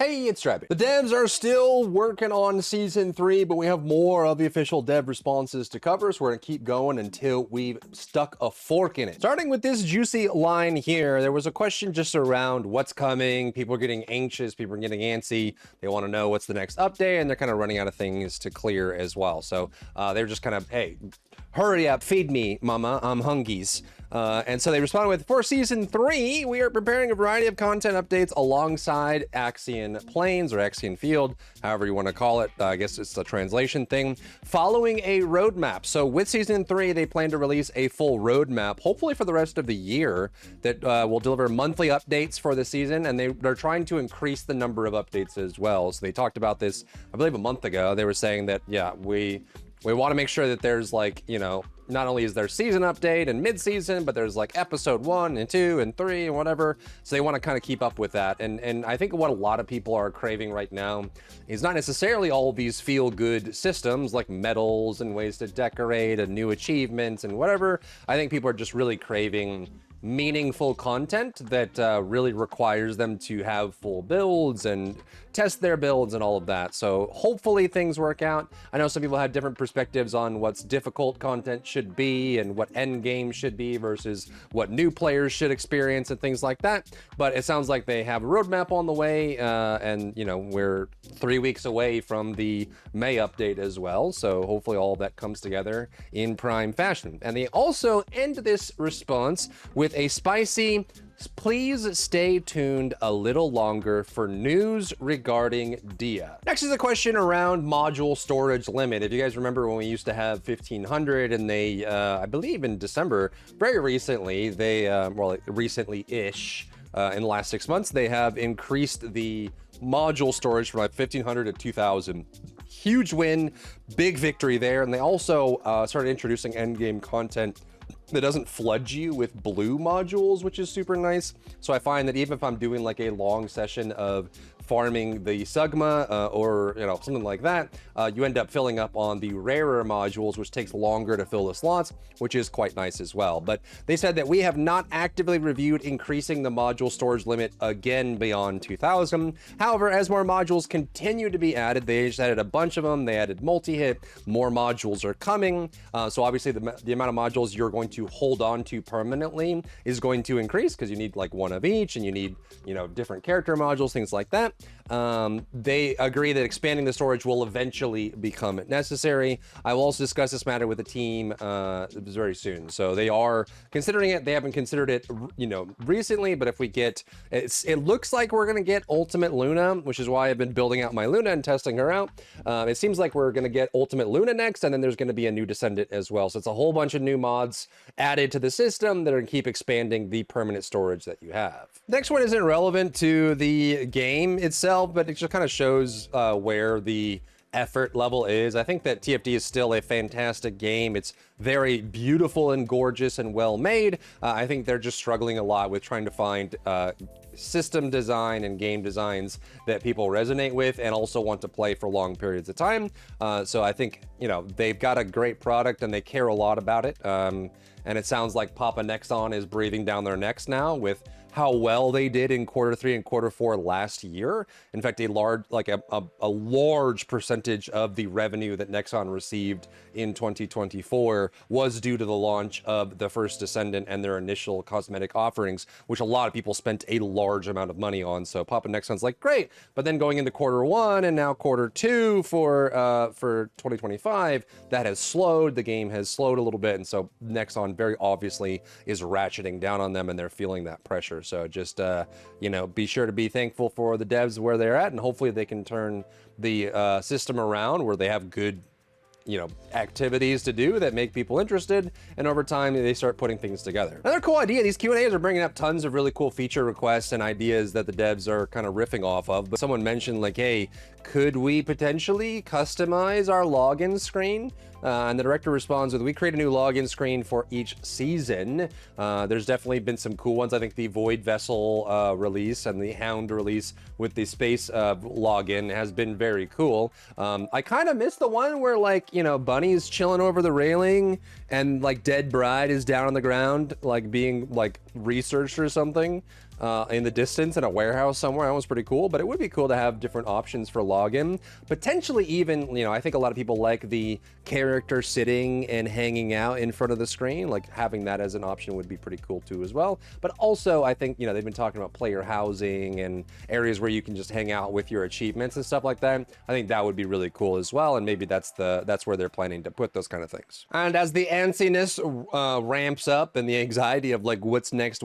Hey, it's Drybear. The devs are still working on Season 3, but we have more of the official dev responses to cover, so we're gonna keep going until we've stuck a fork in it. Starting with this juicy line here, there was a question just around what's coming. People are getting anxious, people are getting antsy. They wanna know what's the next update, and they're kind of running out of things to clear as well. So they're just kind of, hey, hurry up, feed me, mama, I'm hungies. And so they responded with, for Season 3, we are preparing a variety of content updates alongside Axion Plains or Axion Field, however you want to call it. I guess it's the translation thing, following a roadmap. So with Season 3, they plan to release a full roadmap, hopefully for the rest of the year, that will deliver monthly updates for the season, and they're trying to increase the number of updates as well. So they talked about this, I believe, a month ago. They were saying that, yeah, we want to make sure that there's, like, you know, not only is there season update and mid-season, but there's like episode 1 and 2 and 3 and whatever. So they want to kind of keep up with that. And I think what a lot of people are craving right now is not necessarily all these feel-good systems like medals and ways to decorate and new achievements and whatever. I think people are just really craving meaningful content that really requires them to have full builds and test their builds and all of that. So hopefully things work out. I know some people have different perspectives on what's difficult content should be and what end game should be versus what new players should experience and things like that. But it sounds like they have a roadmap on the way, and you know, we're 3 weeks away from the May update as well. So hopefully all that comes together in prime fashion. And they also end this response with a spicy, please stay tuned a little longer for news regarding Dia. Next is a question around module storage limit. If you guys remember when we used to have 1500 and they, I believe in December, very recently, they, well, recently-ish, in the last 6 months, they have increased the module storage from like 1500 to 2000. Huge win, big victory there. And they also started introducing endgame content that doesn't flood you with blue modules, which is super nice. So I find that even if I'm doing like a long session of farming the Sugma or, you know, something like that, you end up filling up on the rarer modules, which takes longer to fill the slots, which is quite nice as well. But they said that we have not actively reviewed increasing the module storage limit again beyond 2000. However, as more modules continue to be added, they just added a bunch of them. They added multi-hit, more modules are coming. So obviously the amount of modules you're going to hold on to permanently is going to increase because you need like one of each, and you need, you know, different character modules, things like that. They agree that expanding the storage will eventually become necessary. I will also discuss this matter with the team very soon. So they are considering it. They haven't considered it, you know, recently, but if we get, it looks like we're going to get Ultimate Luna, which is why I've been building out my Luna and testing her out. It seems like we're going to get Ultimate Luna next, and then there's going to be a new Descendant as well. So it's a whole bunch of new mods added to the system that are going to keep expanding the permanent storage that you have. Next one isn't relevant to the game itself, but it just kind of shows where the effort level is. I think that TFD is still a fantastic game. It's very beautiful and gorgeous and well made. I think they're just struggling a lot with trying to find system design and game designs that people resonate with and also want to play for long periods of time. So I think, you know, they've got a great product and they care a lot about it. And it sounds like Papa Nexon is breathing down their necks now with how well they did in Q3 and Q4 last year. In fact, a large percentage of the revenue that Nexon received in 2024 was due to the launch of the First Descendant and their initial cosmetic offerings, which a lot of people spent a large amount of money on. So Papa Nexon's like, great, but then going into Q1 and now Q2 for 2025, that has slowed. The game has slowed a little bit, and so Nexon very obviously is ratcheting down on them, and they're feeling that pressure. So just, you know, be sure to be thankful for the devs where they're at, and hopefully they can turn the system around where they have good, you know, activities to do that make people interested, and over time they start putting things together. Another cool idea, these Q&As are bringing up tons of really cool feature requests and ideas that the devs are kind of riffing off of, but someone mentioned like, hey, could we potentially customize our login screen? And the director responds with, we create a new login screen for each season. There's definitely been some cool ones. I think the Void Vessel release and the Hound release with the space login has been very cool. I kind of miss the one where, like, you know, Bunny's chilling over the railing and like Dead Bride is down on the ground, like being like researched or something. in the distance in a warehouse somewhere. That was pretty cool, but it would be cool to have different options for login. Potentially even, you know, I think a lot of people like the character sitting and hanging out in front of the screen. Like having that as an option would be pretty cool too as well. But also I think, you know, they've been talking about player housing and areas where you can just hang out with your achievements and stuff like that. I think that would be really cool as well. And maybe that's where they're planning to put those kind of things. And as the antsiness ramps up and the anxiety of like what's next,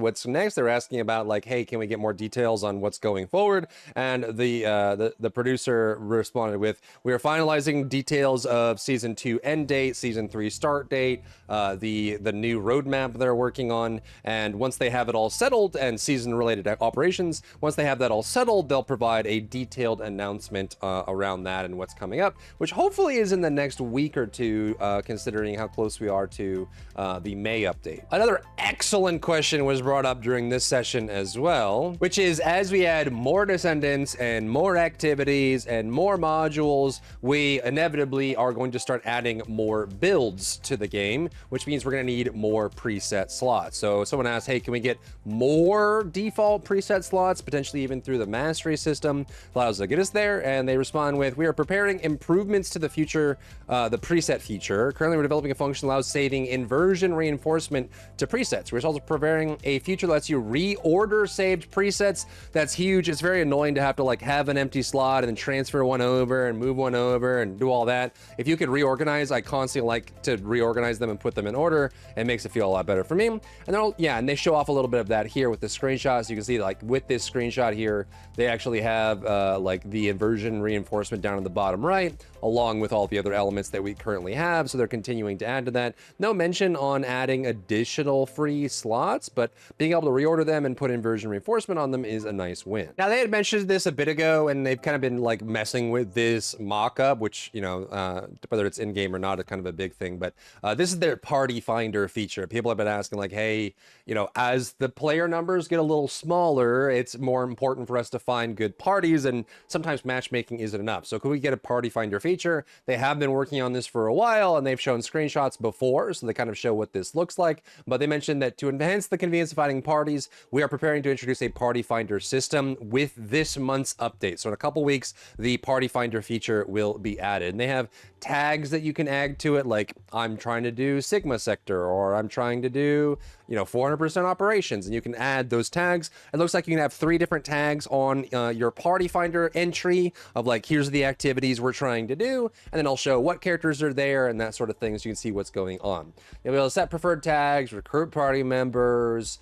they're asking about like, hey, can we get more details on what's going forward? And the producer responded with, we are finalizing details of season 2 end date, season 3 start date, the new roadmap they're working on, and once they have it all settled, and season related operations, once they have that all settled, they'll provide a detailed announcement around that and what's coming up, which hopefully is in the next week or two, considering how close we are to the May update. Another excellent question was brought up during this session as well, which is, as we add more Descendants and more activities and more modules, we inevitably are going to start adding more builds to the game, which means we're going to need more preset slots. So someone asked, hey, can we get more default preset slots, potentially even through the mastery system? Allows to get us there. And they respond with, we are preparing improvements to the future, the preset feature. Currently, we're developing a function that allows saving inversion reinforcement to presets. We're also preparing a feature that lets you reorder saved presets. That's huge. It's very annoying to have to like have an empty slot and then transfer one over and move one over and do all that. If you could reorganize, I constantly like to reorganize them and put them in order. It makes it feel a lot better for me. And then, yeah, and they show off a little bit of that here with the screenshot. So you can see like with this screenshot here, they actually have like the inversion reinforcement down in the bottom right, along with all the other elements that we currently have. So they're continuing to add to that. No mention on adding additional free slots, but being able to reorder them and put inversion reinforcement on them is a nice win. Now, they had mentioned this a bit ago, and they've kind of been like messing with this mock-up, which, you know, whether it's in-game or not, is kind of a big thing, but this is their party finder feature. People have been asking like, hey, you know, as the player numbers get a little smaller, it's more important for us to find good parties, and sometimes matchmaking isn't enough. So could we get a party finder feature? They have been working on this for a while, and they've shown screenshots before, so they kind of show what this looks like. But they mentioned that to enhance the convenience of finding parties, we are preparing to introduce a party finder system with this month's update. So in a couple weeks, the party finder feature will be added. And they have tags that you can add to it, like I'm trying to do Sigma sector, or I'm trying to do, you know, 400% operations, and you can add those tags. It looks like you can have 3 different tags on your party finder entry of like, here's the activities we're trying to do, and then I'll show what characters are there and that sort of thing, so you can see what's going on. You'll be able to set preferred tags, recruit party members,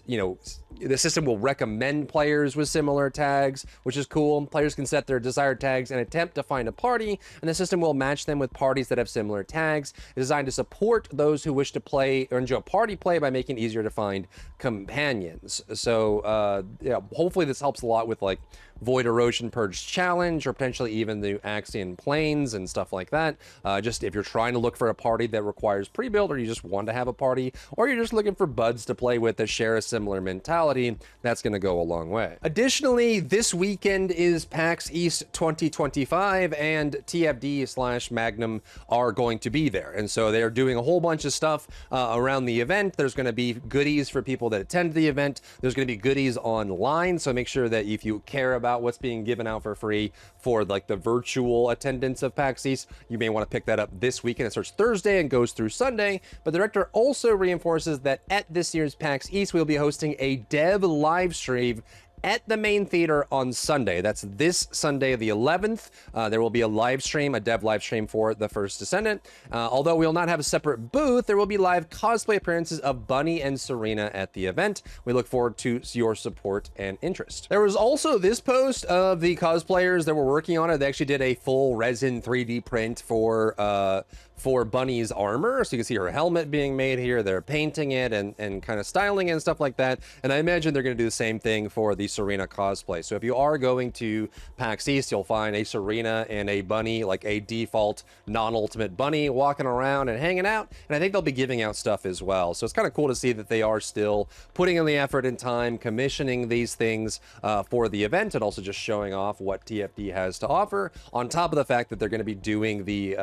you know, the system will recommend players with similar tags, which is cool. Players can set their desired tags and attempt to find a party, and the system will match them with parties that have similar tags. It's designed to support those who wish to play or enjoy party play by making it easier to find companions. So yeah, hopefully this helps a lot with like Void Erosion Purge Challenge, or potentially even the Axian Plains and stuff like that. Just if you're trying to look for a party that requires pre-build, or you just want to have a party, or you're just looking for buds to play with that share a similar mentality, that's going to go a long way. Additionally, this weekend is PAX East 2025, and TFD/Magnum are going to be there. And so they're doing a whole bunch of stuff around the event. There's going to be goodies for people that attend the event. There's going to be goodies online. So make sure that if you care about what's being given out for free for like the virtual attendance of PAX East, you may want to pick that up this weekend. It starts Thursday and goes through Sunday. But the director also reinforces that at this year's PAX East, we'll be hosting a dev live stream at the main theater on Sunday. That's this Sunday, the 11th. There will be a live stream, a dev live stream for the First Descendant. Although we will not have a separate booth, there will be live cosplay appearances of Bunny and Serena at the event. We look forward to your support and interest. There was also this post of the cosplayers that were working on it. They actually did a full resin 3D print for Bunny's armor. So you can see her helmet being made here. They're painting it and kind of styling it and stuff like that. And I imagine they're going to do the same thing for the Serena cosplay. So if you are going to PAX East, you'll find a Serena and a Bunny, like a default non-ultimate Bunny, walking around and hanging out. And I think they'll be giving out stuff as well. So it's kind of cool to see that they are still putting in the effort and time, commissioning these things for the event, and also just showing off what TFD has to offer, on top of the fact that they're going to be doing the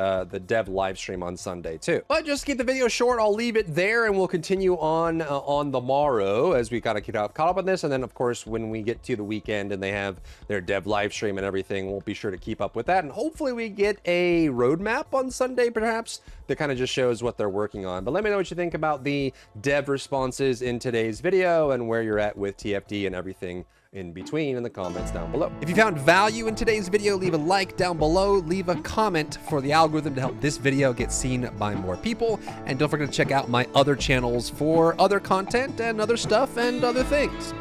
dev live stream stream on Sunday too. But just to keep the video short, I'll leave it there and we'll continue on the morrow as we kind of get caught up on this. And then of course, when we get to the weekend and they have their dev live stream and everything, we'll be sure to keep up with that. And hopefully we get a roadmap on Sunday, perhaps, that kind of just shows what they're working on. But let me know what you think about the dev responses in today's video and where you're at with TFD and everything in between in the comments down below. If you found value in today's video, leave a like down below, leave a comment for the algorithm to help this video get seen by more people, and don't forget to check out my other channels for other content and other stuff and other things.